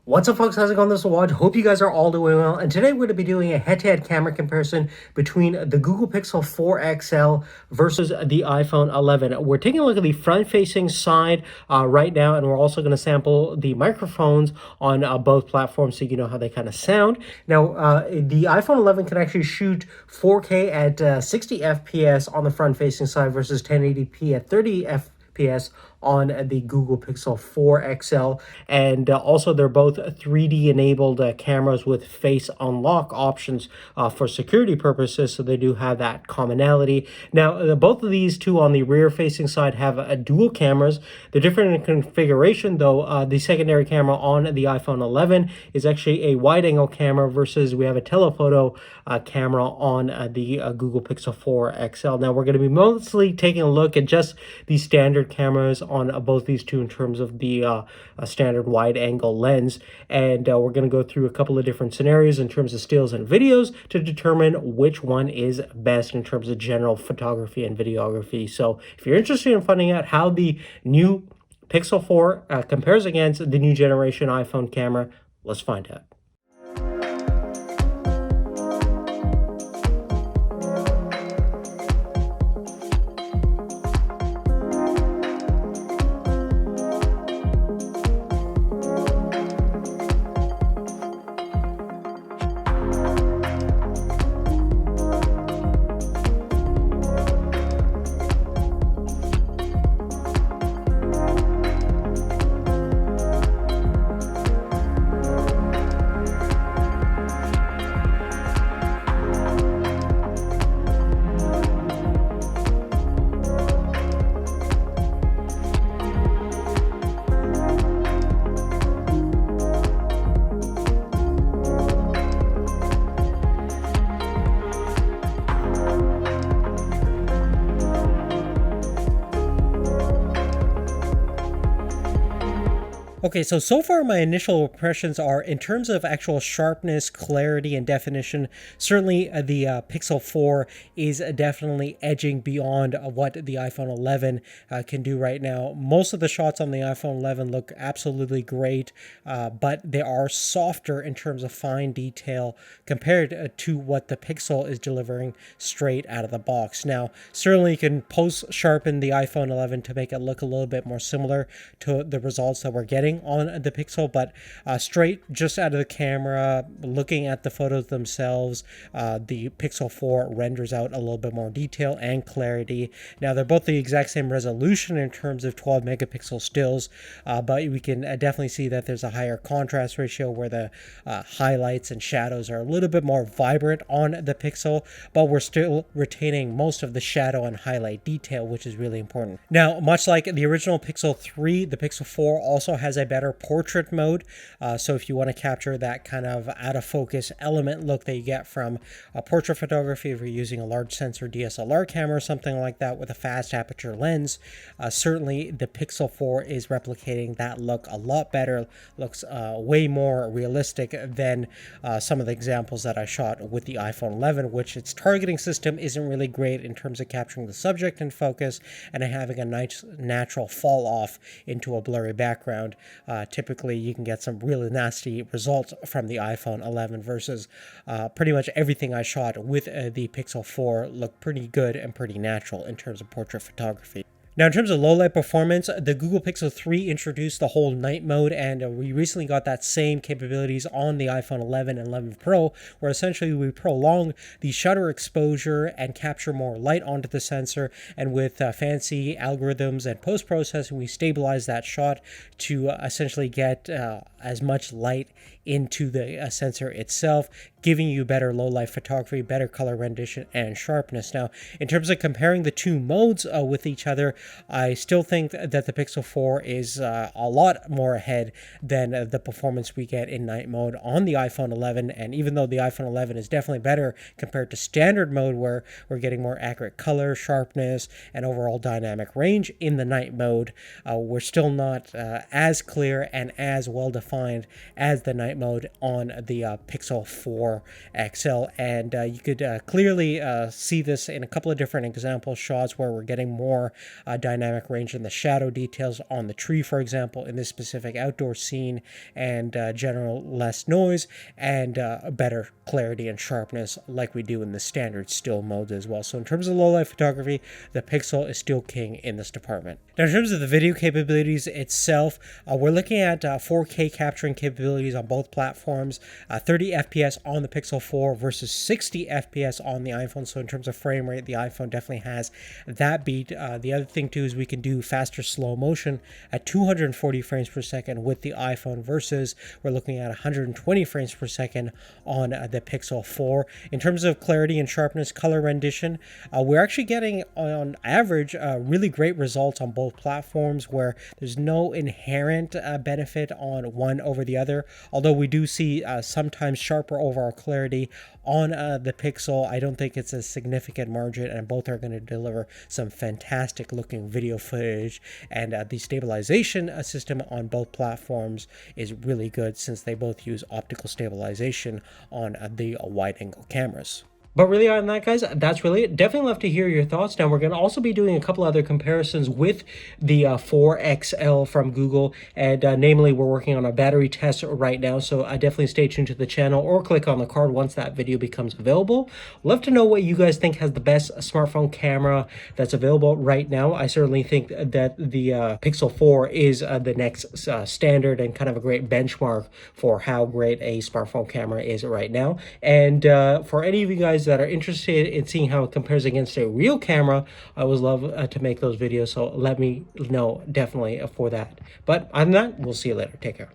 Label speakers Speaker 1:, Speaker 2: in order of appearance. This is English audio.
Speaker 1: What's up, folks? How's it going? This is Waj. Hope you guys are all doing well. And today we're going to be doing a head-to-head camera comparison between the Google Pixel 4 XL versus the iPhone 11. We're taking a look at the front-facing side right now, and we're also going to sample the microphones on both platforms so you know how they kind of sound. Now, the iPhone 11 can actually shoot 4K at 60 FPS on the front-facing side versus 1080p at 30 FPS on the Google Pixel 4 XL. And also, they're both 3D enabled cameras with face unlock options for security purposes, so they do have that commonality. Now, both of these two on the rear facing side have dual cameras. They're different in configuration, though. The secondary camera on the iPhone 11 is actually a wide angle camera versus we have a telephoto camera on the Google Pixel 4 XL. Now, we're going to be mostly taking a look at just the standard cameras on both these two in terms of the standard wide angle lens, and we're going to go through a couple of different scenarios in terms of stills and videos to determine which one is best in terms of general photography and videography. So if you're interested in finding out how the new Pixel 4 compares against the new generation iPhone camera, let's find out. Okay, so far my initial impressions are in terms of actual sharpness, clarity, and definition. Certainly, the Pixel 4 is definitely edging beyond what the iPhone 11 can do right now. Most of the shots on the iPhone 11 look absolutely great, but they are softer in terms of fine detail compared to what the Pixel is delivering straight out of the box. Now, certainly you can post-sharpen the iPhone 11 to make it look a little bit more similar to the results that we're getting on the Pixel, but straight just out of the camera, looking at the photos themselves, the Pixel 4 renders out a little bit more detail and clarity. Now, they're both the exact same resolution in terms of 12 megapixel stills, but we can definitely see that there's a higher contrast ratio where the highlights and shadows are a little bit more vibrant on the Pixel, but we're still retaining most of the shadow and highlight detail, which is really important. Now, much like the original Pixel 3, the Pixel 4 also has a better portrait mode. So if you want to capture that kind of out of focus element look that you get from portrait photography, if you're using a large sensor DSLR camera or something like that with a fast aperture lens, certainly the Pixel 4 is replicating that look a lot better. Looks way more realistic than some of the examples that I shot with the iPhone 11, which its targeting system isn't really great in terms of capturing the subject in focus and having a nice natural fall off into a blurry background. Typically, you can get some really nasty results from the iPhone 11 versus pretty much everything I shot with the Pixel 4 looked pretty good and pretty natural in terms of portrait photography. Now, in terms of low light performance, the Google Pixel 3 introduced the whole night mode, and we recently got that same capabilities on the iPhone 11 and 11 Pro, where essentially we prolong the shutter exposure and capture more light onto the sensor, and with fancy algorithms and post-processing, we stabilize that shot to essentially get as much light into the sensor itself, giving you better low light photography, better color rendition, and sharpness. Now, in terms of comparing the two modes with each other, I still think that the Pixel 4 is a lot more ahead than the performance we get in night mode on the iPhone 11. And even though the iPhone 11 is definitely better compared to standard mode, where we're getting more accurate color, sharpness, and overall dynamic range in the night mode, we're still not as clear and as well defined as the night mode on the Pixel 4 4 XL, and you could clearly see this in a couple of different example shots where we're getting more dynamic range in the shadow details on the tree, for example, in this specific outdoor scene, and general less noise and better clarity and sharpness like we do in the standard still modes as well. So in terms of low light photography, the Pixel is still king in this department. Now, in terms of the video capabilities itself, we're looking at 4K capturing capabilities on both platforms, 30 FPS on the Pixel 4 versus 60 FPS on the iPhone. So in terms of frame rate, the iPhone definitely has that beat. The other thing too is we can do faster slow motion at 240 frames per second with the iPhone versus we're looking at 120 frames per second on the Pixel 4. In terms of clarity and sharpness, color rendition, we're actually getting on average really great results on both platforms where there's no inherent benefit on one over the other, although we do see sometimes sharper overall clarity on the Pixel. I don't think it's a significant margin, and both are going to deliver some fantastic looking video footage, and the stabilization system on both platforms is really good since they both use optical stabilization on the wide angle cameras. But really, on that, guys, that's really it. Definitely love to hear your thoughts. Now, we're going to also be doing a couple other comparisons with the 4XL from Google. And namely, we're working on a battery test right now. So definitely stay tuned to the channel or click on the card once that video becomes available. Love to know what you guys think has the best smartphone camera that's available right now. I certainly think that the Pixel 4 is the next standard and kind of a great benchmark for how great a smartphone camera is right now. And for any of you guys that are interested in seeing how it compares against a real camera, I always love to make those videos, so let me know definitely for that. But other than that, we'll see you later. Take care.